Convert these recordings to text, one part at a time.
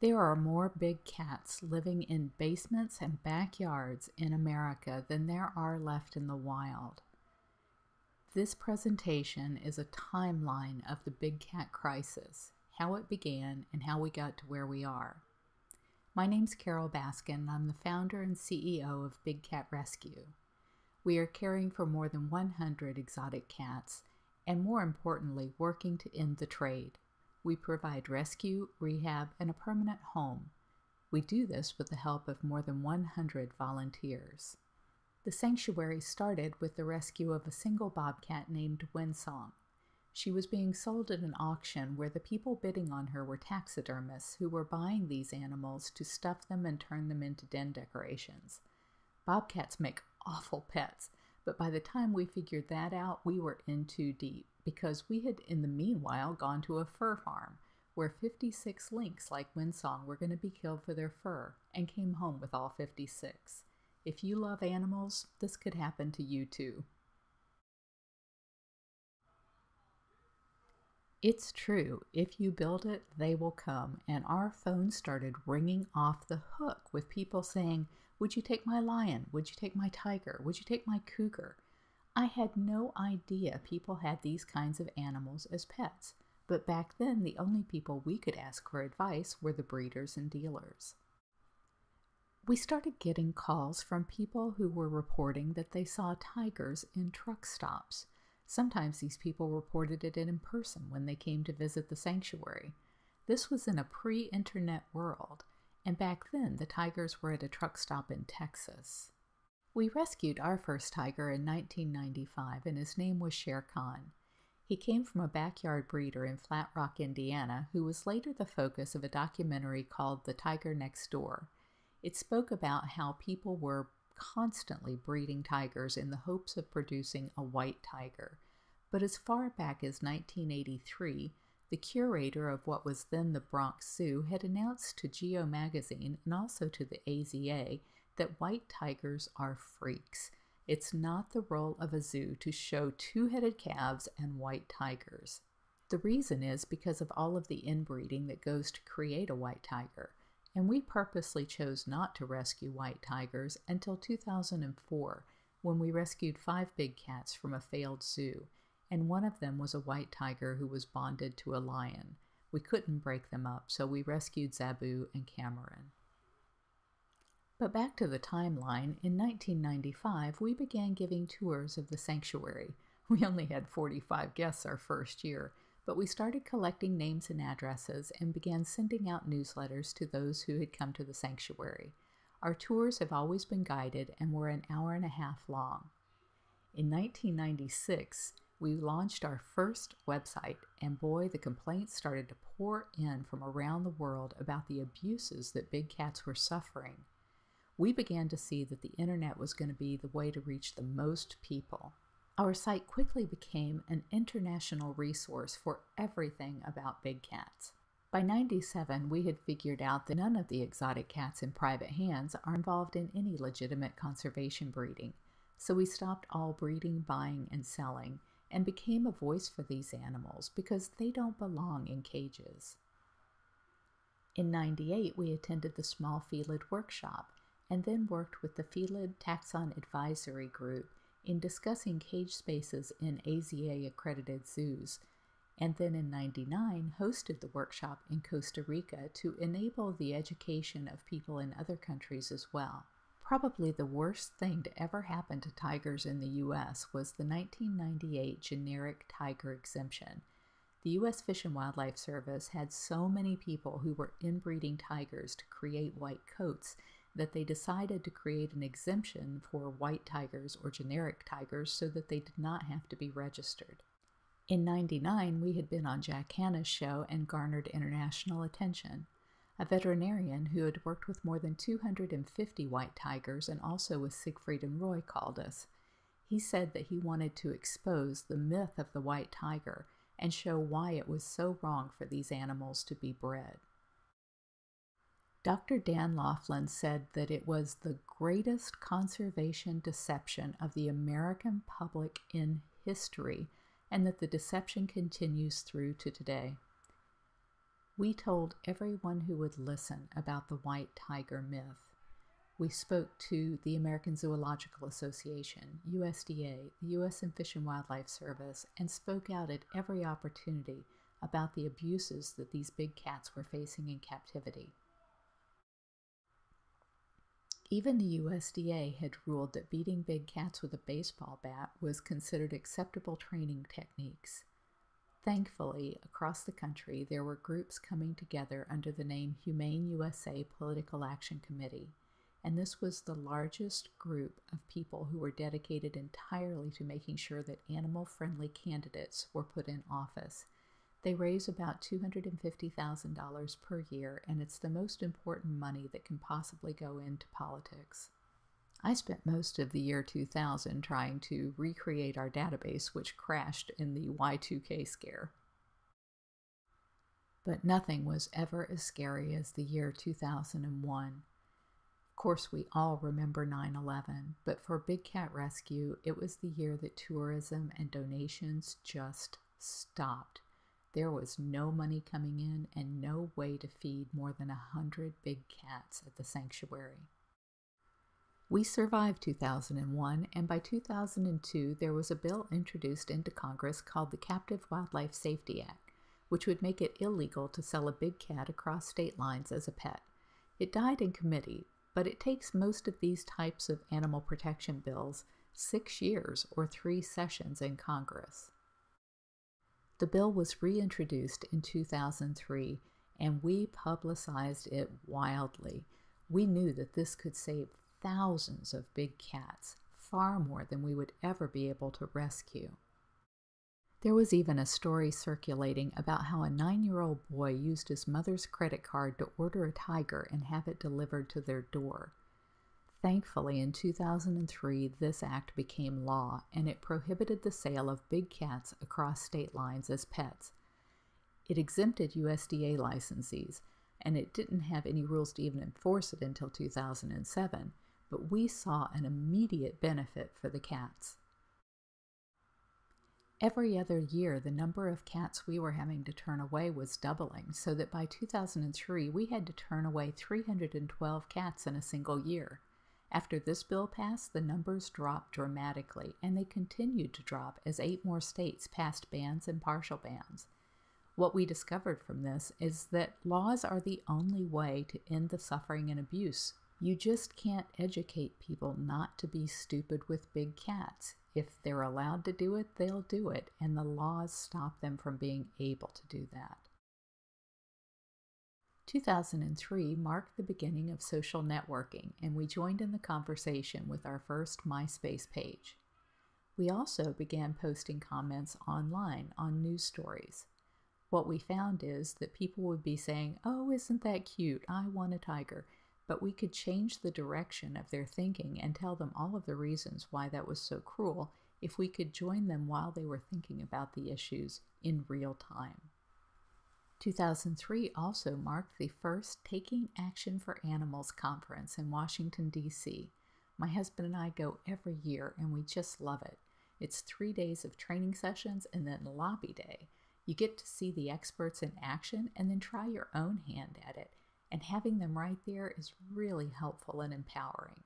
There are more big cats living in basements and backyards in America than there are left in the wild. This presentation is a timeline of the big cat crisis, how it began, and how we got to where we are. My name's Carol Baskin, and I'm the founder and CEO of Big Cat Rescue. We are caring for more than 100 exotic cats, and more importantly, working to end the trade. We provide rescue, rehab, and a permanent home. We do this with the help of more than 100 volunteers. The sanctuary started with the rescue of a single bobcat named Winsong. She was being sold at an auction where the people bidding on her were taxidermists who were buying these animals to stuff them and turn them into den decorations. Bobcats make awful pets, but by the time we figured that out, we were in too deep, because we had in the meanwhile gone to a fur farm where 56 lynx like Winsong were going to be killed for their fur, and came home with all 56. If you love animals, this could happen to you too. It's true, if you build it, they will come, and our phone started ringing off the hook with people saying, "Would you take my lion? Would you take my tiger? Would you take my cougar?" I had no idea people had these kinds of animals as pets, but back then the only people we could ask for advice were the breeders and dealers. We started getting calls from people who were reporting that they saw tigers in truck stops. Sometimes these people reported it in person when they came to visit the sanctuary. This was in a pre-internet world, and back then the tigers were at a truck stop in Texas. We rescued our first tiger in 1995, and his name was Shere Khan. He came from a backyard breeder in Flat Rock, Indiana, who was later the focus of a documentary called The Tiger Next Door. It spoke about how people were constantly breeding tigers in the hopes of producing a white tiger. But as far back as 1983, the curator of what was then the Bronx Zoo had announced to Geo magazine and also to the AZA that white tigers are freaks. It's not the role of a zoo to show two-headed calves and white tigers. The reason is because of all of the inbreeding that goes to create a white tiger, and we purposely chose not to rescue white tigers until 2004, when we rescued 5 big cats from a failed zoo, and one of them was a white tiger who was bonded to a lion. We couldn't break them up, so we rescued Zabu and Cameron. But back to the timeline, in 1995, we began giving tours of the sanctuary. We only had 45 guests our first year, but we started collecting names and addresses and began sending out newsletters to those who had come to the sanctuary. Our tours have always been guided and were an hour and a half long. In 1996, we launched our first website, and boy, the complaints started to pour in from around the world about the abuses that big cats were suffering. We began to see that the internet was going to be the way to reach the most people. Our site quickly became an international resource for everything about big cats. By '97, we had figured out that none of the exotic cats in private hands are involved in any legitimate conservation breeding, so we stopped all breeding, buying, and selling, and became a voice for these animals because they don't belong in cages. In '98, we attended the Small Felid Workshop, and then worked with the Felid Taxon Advisory Group in discussing cage spaces in AZA-accredited zoos, and then in '99 hosted the workshop in Costa Rica to enable the education of people in other countries as well. Probably the worst thing to ever happen to tigers in the U.S. was the 1998 generic tiger exemption. The U.S. Fish and Wildlife Service had so many people who were inbreeding tigers to create white coats that they decided to create an exemption for white tigers or generic tigers so that they did not have to be registered. In '99, we had been on Jack Hanna's show and garnered international attention. A veterinarian who had worked with more than 250 white tigers and also with Siegfried and Roy called us. He said that he wanted to expose the myth of the white tiger and show why it was so wrong for these animals to be bred. Dr. Dan Laughlin said that it was the greatest conservation deception of the American public in history, and that the deception continues through to today. We told everyone who would listen about the white tiger myth. We spoke to the American Zoological Association, USDA, the U.S. Fish and Wildlife Service, and spoke out at every opportunity about the abuses that these big cats were facing in captivity. Even the USDA had ruled that beating big cats with a baseball bat was considered acceptable training techniques. Thankfully, across the country, there were groups coming together under the name Humane USA Political Action Committee, and this was the largest group of people who were dedicated entirely to making sure that animal-friendly candidates were put in office. They raise about $250,000 per year, and it's the most important money that can possibly go into politics. I spent most of the year 2000 trying to recreate our database, which crashed in the Y2K scare. But nothing was ever as scary as the year 2001. Of course, we all remember 9/11, but for Big Cat Rescue, it was the year that tourism and donations just stopped. There was no money coming in and no way to feed more than 100 big cats at the sanctuary. We survived 2001, and by 2002 there was a bill introduced into Congress called the Captive Wildlife Safety Act, which would make it illegal to sell a big cat across state lines as a pet. It died in committee, but it takes most of these types of animal protection bills 6 years or 3 sessions in Congress. The bill was reintroduced in 2003, and we publicized it wildly. We knew that this could save thousands of big cats, far more than we would ever be able to rescue. There was even a story circulating about how a 9-year-old boy used his mother's credit card to order a tiger and have it delivered to their door. Thankfully, in 2003, this act became law, and it prohibited the sale of big cats across state lines as pets. It exempted USDA licensees, and it didn't have any rules to even enforce it until 2007, but we saw an immediate benefit for the cats. Every other year, the number of cats we were having to turn away was doubling, so that by 2003, we had to turn away 312 cats in a single year. After this bill passed, the numbers dropped dramatically, and they continued to drop as 8 more states passed bans and partial bans. What we discovered from this is that laws are the only way to end the suffering and abuse. You just can't educate people not to be stupid with big cats. If they're allowed to do it, they'll do it, and the laws stop them from being able to do that. 2003 marked the beginning of social networking, and we joined in the conversation with our first MySpace page. We also began posting comments online on news stories. What we found is that people would be saying, "Oh, isn't that cute? I want a tiger." But we could change the direction of their thinking and tell them all of the reasons why that was so cruel if we could join them while they were thinking about the issues in real time. 2003 also marked the first Taking Action for Animals conference in Washington, D.C. My husband and I go every year, and we just love it. It's 3 days of training sessions and then lobby day. You get to see the experts in action and then try your own hand at it, and having them right there is really helpful and empowering.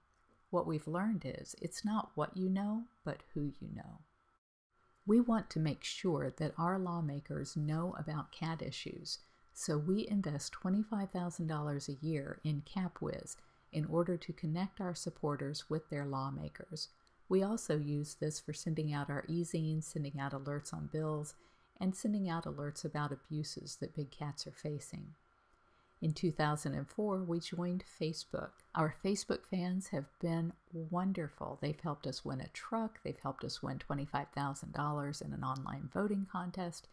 What we've learned is it's not what you know, but who you know. We want to make sure that our lawmakers know about cat issues, so we invest $25,000 a year in CapWiz in order to connect our supporters with their lawmakers. We also use this for sending out our e-zines, sending out alerts on bills, and sending out alerts about abuses that big cats are facing. In 2004, we joined Facebook. Our Facebook fans have been wonderful. They've helped us win a truck, they've helped us win $25,000 in an online voting contest,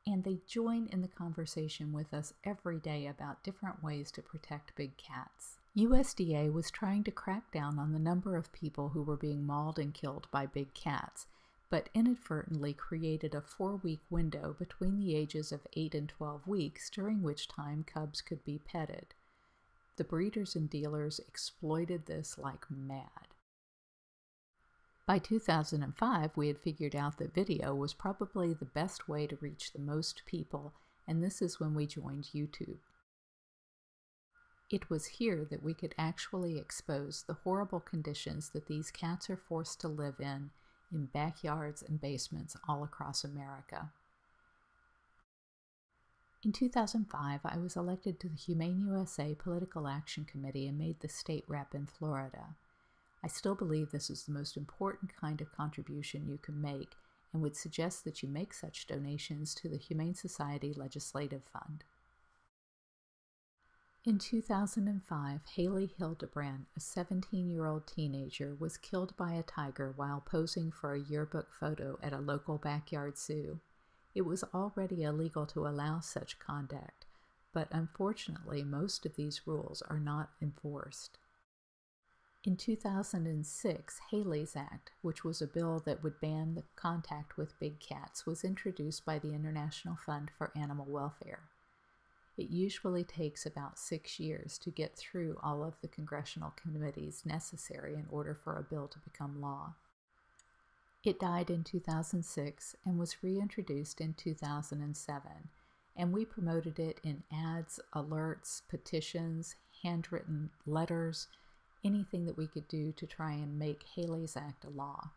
and they join in the conversation with us every day about different ways to protect big cats. USDA was trying to crack down on the number of people who were being mauled and killed by big cats, but inadvertently created a 4-week window between the ages of 8 and 12 weeks, during which time cubs could be petted. The breeders and dealers exploited this like mad. By 2005, we had figured out that video was probably the best way to reach the most people, and this is when we joined YouTube. It was here that we could actually expose the horrible conditions that these cats are forced to live in backyards and basements all across America. In 2005, I was elected to the Humane USA Political Action Committee and made the state rep in Florida. I still believe this is the most important kind of contribution you can make and would suggest that you make such donations to the Humane Society Legislative Fund. In 2005, Haley Hildebrand, a 17-year-old teenager, was killed by a tiger while posing for a yearbook photo at a local backyard zoo. It was already illegal to allow such conduct, but unfortunately most of these rules are not enforced. In 2006, Haley's Act, which was a bill that would ban the contact with big cats, was introduced by the International Fund for Animal Welfare. It usually takes about 6 years to get through all of the congressional committees necessary in order for a bill to become law. It died in 2006 and was reintroduced in 2007, and we promoted it in ads, alerts, petitions, handwritten letters, anything that we could do to try and make Haley's Act a law.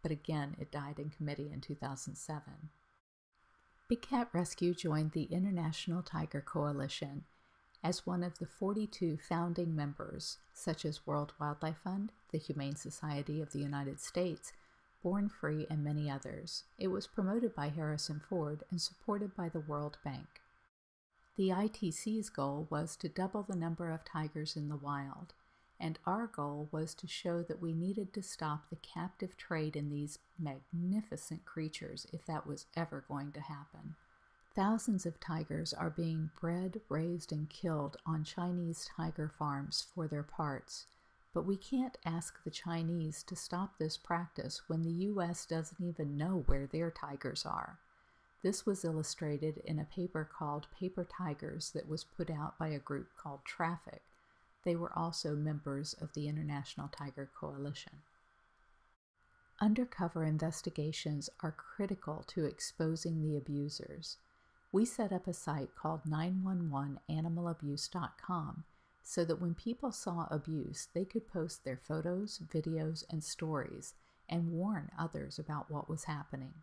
But again, it died in committee in 2007. Big Cat Rescue joined the International Tiger Coalition as one of the 42 founding members, such as World Wildlife Fund, the Humane Society of the United States, Born Free, and many others. It was promoted by Harrison Ford and supported by the World Bank. The ITC's goal was to double the number of tigers in the wild, and our goal was to show that we needed to stop the captive trade in these magnificent creatures if that was ever going to happen. Thousands of tigers are being bred, raised, and killed on Chinese tiger farms for their parts. But we can't ask the Chinese to stop this practice when the U.S. doesn't even know where their tigers are. This was illustrated in a paper called Paper Tigers that was put out by a group called Traffic. They were also members of the International Tiger Coalition. Undercover investigations are critical to exposing the abusers. We set up a site called 911animalabuse.com so that when people saw abuse, they could post their photos, videos, and stories and warn others about what was happening.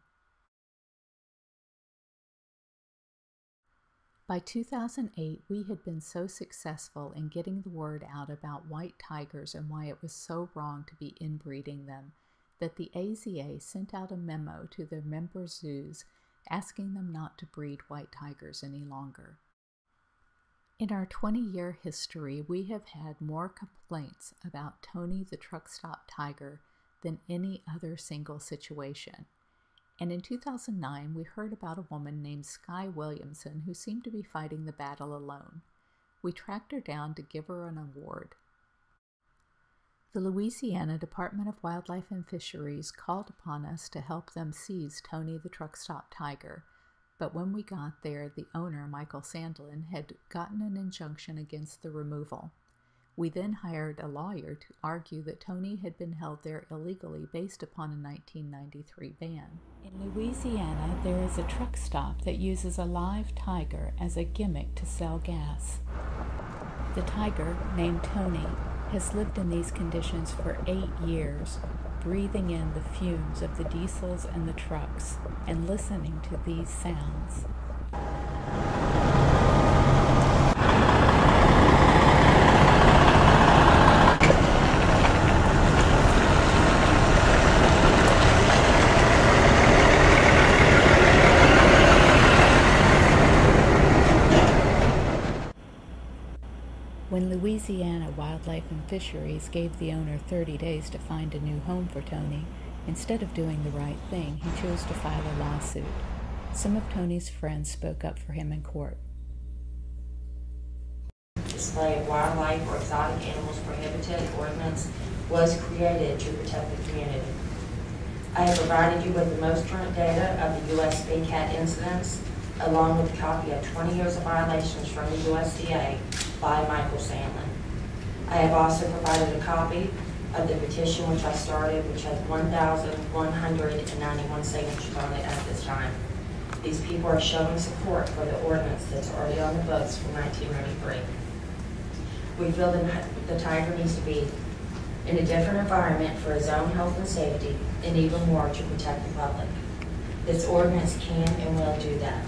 By 2008, we had been so successful in getting the word out about white tigers and why it was so wrong to be inbreeding them that the AZA sent out a memo to their member zoos asking them not to breed white tigers any longer. In our 20-year history, we have had more complaints about Tony the truck stop tiger than any other single situation. And in 2009, we heard about a woman named Skye Williamson who seemed to be fighting the battle alone. We tracked her down to give her an award. The Louisiana Department of Wildlife and Fisheries called upon us to help them seize Tony the truck stop tiger. But when we got there, the owner, Michael Sandlin, had gotten an injunction against the removal. We then hired a lawyer to argue that Tony had been held there illegally based upon a 1993 ban. In Louisiana, there is a truck stop that uses a live tiger as a gimmick to sell gas. The tiger, named Tony, has lived in these conditions for 8 years, breathing in the fumes of the diesels and the trucks, and listening to these sounds. When Louisiana Wildlife and Fisheries gave the owner 30 days to find a new home for Tony, instead of doing the right thing, he chose to file a lawsuit. Some of Tony's friends spoke up for him in court. Display of wildlife or exotic animals prohibited ordinance was created to protect the community. I have provided you with the most current data of the U.S. big cat incidents, along with a copy of 20 years of violations from the USDA by Michael Sandlin. I have also provided a copy of the petition which I started, which has 1,191 signatures on it at this time. These people are showing support for the ordinance that's already on the books from 1993. We feel the tiger needs to be in a different environment for his own health and safety, and even more to protect the public. This ordinance can and will do that.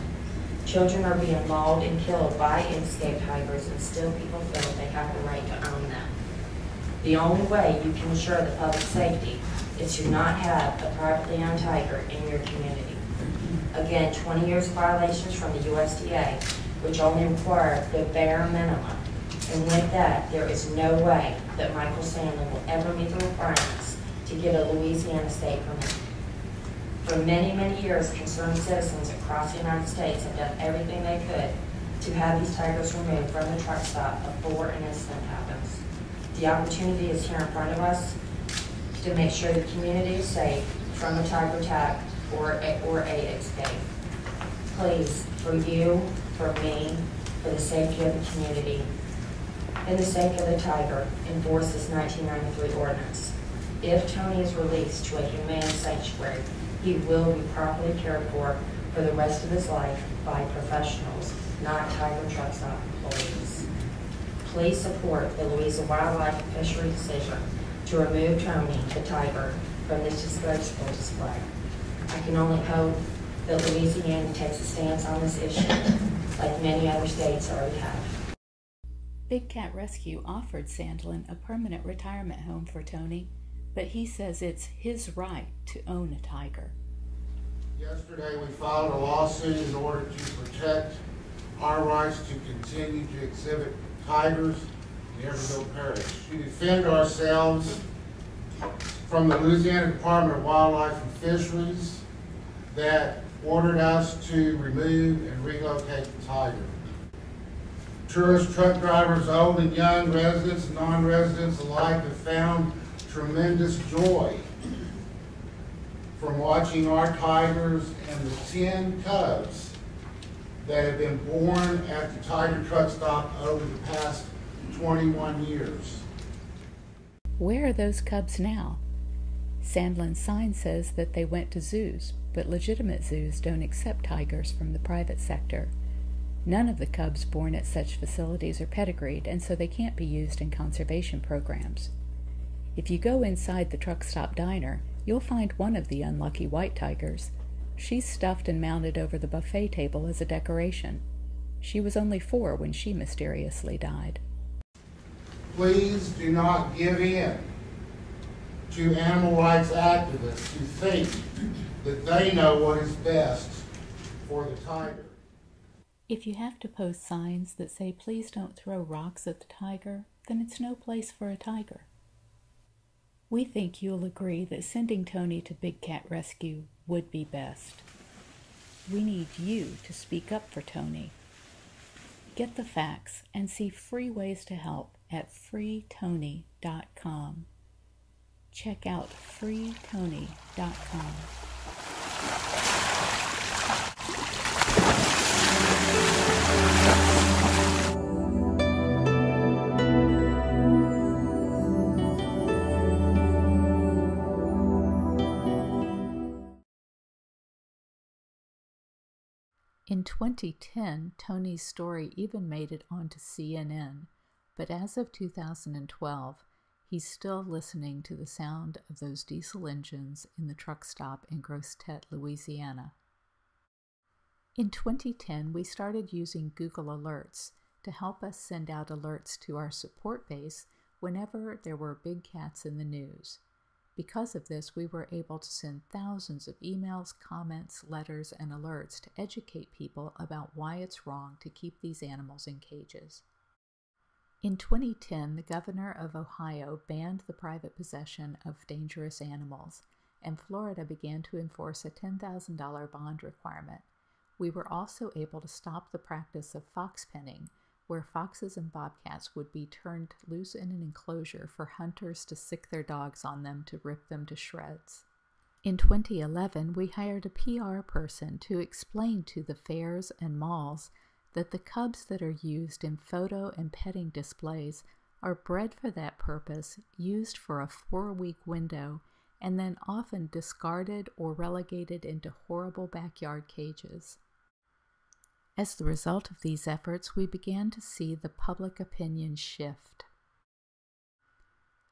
Children are being mauled and killed by escaped tigers, and still people feel they have the right to own them. The only way you can ensure the public safety is to not have a privately owned tiger in your community. Again, 20 years of violations from the USDA, which only require the bare minimum. And with that, there is no way that Michael Sandlin will ever meet the requirements to get a Louisiana state permit. For many, many years, concerned citizens across the United States have done everything they could to have these tigers removed from the truck stop before an incident happens. The opportunity is here in front of us to make sure the community is safe from a tiger attack or a escape. Please, for you, for me, for the safety of the community, and the sake of the tiger, enforce this 1993 ordinance. If Tony is released to a humane sanctuary, he will be properly cared for the rest of his life by professionals, not tiger truck stop employees. Please support the Louisa Wildlife and Fishery decision to remove Tony, the tiger, from this disgraceful display. I can only hope that Louisiana takes a stance on this issue like many other states already have. Big Cat Rescue offered Sandlin a permanent retirement home for Tony, but he says it's his right to own a tiger. Yesterday we filed a lawsuit in order to protect our rights to continue to exhibit tigers in Everville Parish. To defend ourselves from the Louisiana Department of Wildlife and Fisheries that ordered us to remove and relocate the tiger. Tourist truck drivers, old and young, residents and non-residents alike, have found tremendous joy from watching our tigers and the 10 cubs that have been born at the Tiger Truck Stop over the past 21 years. Where are those cubs now? Sandlin's sign says that they went to zoos, but legitimate zoos don't accept tigers from the private sector. None of the cubs born at such facilities are pedigreed, and so they can't be used in conservation programs. If you go inside the truck stop diner, you'll find one of the unlucky white tigers. She's stuffed and mounted over the buffet table as a decoration. She was only 4 when she mysteriously died. Please do not give in to animal rights activists who think that they know what is best for the tiger. If you have to post signs that say please don't throw rocks at the tiger, then it's no place for a tiger. We think you'll agree that sending Tony to Big Cat Rescue would be best. We need you to speak up for Tony. Get the facts and see free ways to help at freetony.com. Check out freetony.com. In 2010, Tony's story even made it onto CNN, but as of 2012, he's still listening to the sound of those diesel engines in the truck stop in Grosse-Tete, Louisiana. In 2010, we started using Google Alerts to help us send out alerts to our support base whenever there were big cats in the news. Because of this, we were able to send thousands of emails, comments, letters, and alerts to educate people about why it's wrong to keep these animals in cages. In 2010, the governor of Ohio banned the private possession of dangerous animals, and Florida began to enforce a $10,000 bond requirement. We were also able to stop the practice of fox penning, where foxes and bobcats would be turned loose in an enclosure for hunters to sick their dogs on them to rip them to shreds. In 2011, we hired a PR person to explain to the fairs and malls that the cubs that are used in photo and petting displays are bred for that purpose, used for a 4-week window, and then often discarded or relegated into horrible backyard cages. As the result of these efforts, we began to see the public opinion shift.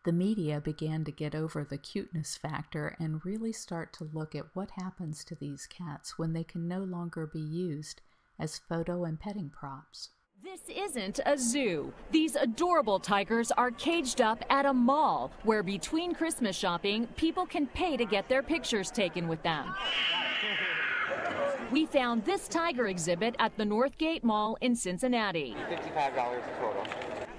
The media began to get over the cuteness factor and really start to look at what happens to these cats when they can no longer be used as photo and petting props. This isn't a zoo. These adorable tigers are caged up at a mall where between Christmas shopping, people can pay to get their pictures taken with them. We found this tiger exhibit at the Northgate Mall in Cincinnati. $55 total.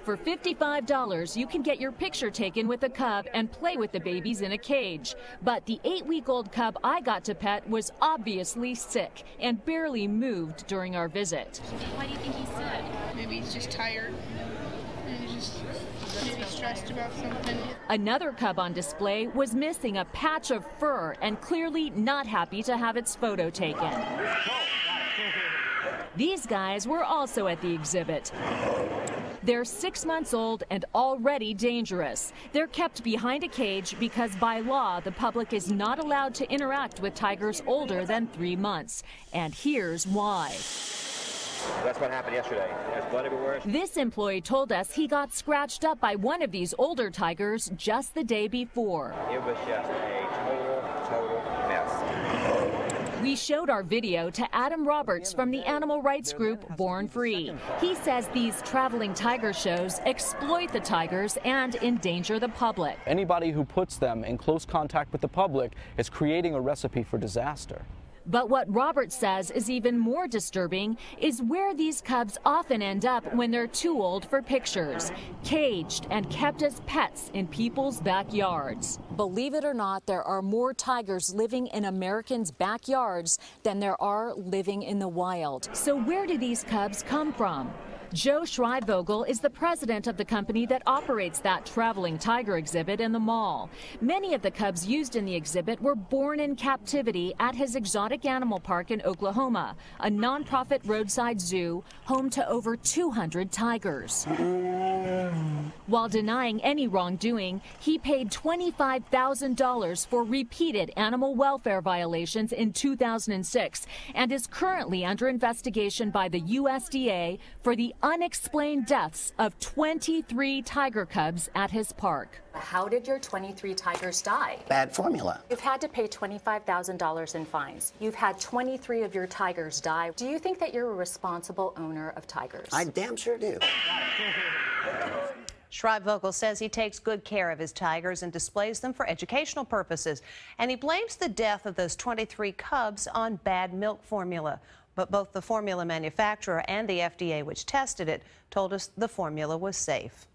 For $55, you can get your picture taken with a cub and play with the babies in a cage. But the 8-week-old cub I got to pet was obviously sick and barely moved during our visit. Why do you think he's sick? Maybe he's just tired. Maybe he's just stressed about something. Another cub on display was missing a patch of fur and clearly not happy to have its photo taken. These guys were also at the exhibit. They're 6 months old and already dangerous. They're kept behind a cage because by law, the public is not allowed to interact with tigers older than 3 months. And here's why. That's what happened yesterday. There's blood everywhere. This employee told us he got scratched up by one of these older tigers just the day before. It was just a total mess. We showed our video to Adam Roberts from the animal rights group Born Free. He says these traveling tiger shows exploit the tigers and endanger the public. Anybody who puts them in close contact with the public is creating a recipe for disaster. But what Roberts says is even more disturbing is where these cubs often end up when they're too old for pictures, caged and kept as pets in people's backyards. Believe it or not, there are more tigers living in Americans' backyards than there are living in the wild. So where do these cubs come from? Joe Schreibvogel is the president of the company that operates that traveling tiger exhibit in the mall. Many of the cubs used in the exhibit were born in captivity at his exotic animal park in Oklahoma, a nonprofit roadside zoo home to over 200 tigers. While denying any wrongdoing, he paid $25,000 for repeated animal welfare violations in 2006 and is currently under investigation by the USDA for the unexplained deaths of 23 tiger cubs at his park. How did your 23 tigers die? Bad formula. You've had to pay $25,000 in fines. You've had 23 of your tigers die. Do you think that you're a responsible owner of tigers? I damn sure do. Schreibvogel says he takes good care of his tigers and displays them for educational purposes. And he blames the death of those 23 cubs on bad milk formula. But both the formula manufacturer and the FDA, which tested it, told us the formula was safe.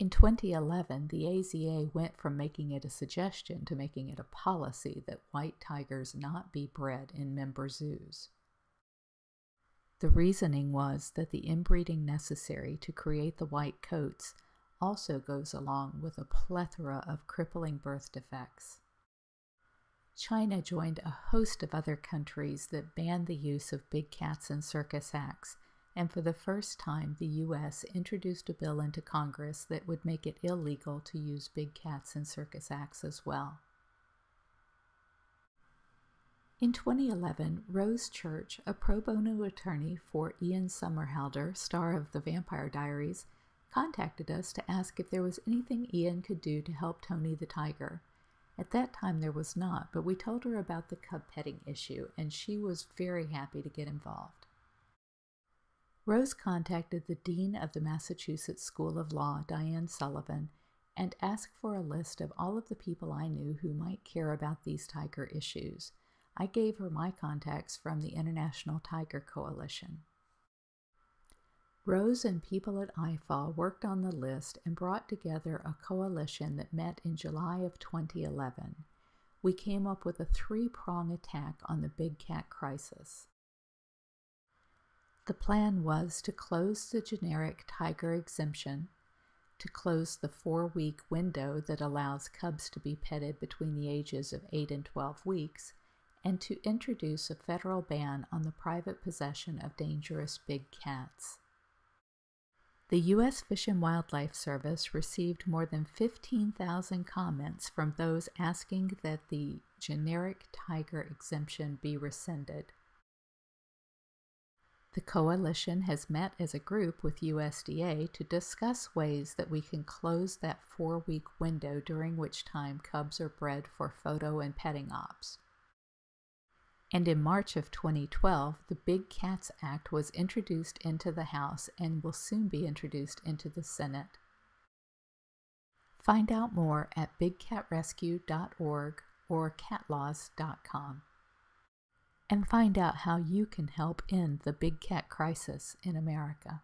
In 2011, the AZA went from making it a suggestion to making it a policy that white tigers not be bred in member zoos. The reasoning was that the inbreeding necessary to create the white coats also goes along with a plethora of crippling birth defects. China joined a host of other countries that banned the use of big cats in circus acts, and for the first time the U.S. introduced a bill into Congress that would make it illegal to use big cats in circus acts as well. In 2011, Rose Church, a pro bono attorney for Ian Somerhalder, star of The Vampire Diaries, contacted us to ask if there was anything Ian could do to help Tony the tiger. At that time there was not, but we told her about the cub petting issue, and she was very happy to get involved. Rose contacted the Dean of the Massachusetts School of Law, Diane Sullivan, and asked for a list of all of the people I knew who might care about these tiger issues. I gave her my contacts from the International Tiger Coalition. Rose and people at IFAW worked on the list and brought together a coalition that met in July of 2011. We came up with a three-prong attack on the big cat crisis. The plan was to close the generic tiger exemption, to close the 4-week window that allows cubs to be petted between the ages of 8 and 12 weeks, and to introduce a federal ban on the private possession of dangerous big cats. The U.S. Fish and Wildlife Service received more than 15,000 comments from those asking that the generic tiger exemption be rescinded. The coalition has met as a group with USDA to discuss ways that we can close that 4-week window during which time cubs are bred for photo and petting ops. And in March of 2012, the Big Cats Act was introduced into the House and will soon be introduced into the Senate. Find out more at bigcatrescue.org or catlaws.com. And find out how you can help end the big cat crisis in America.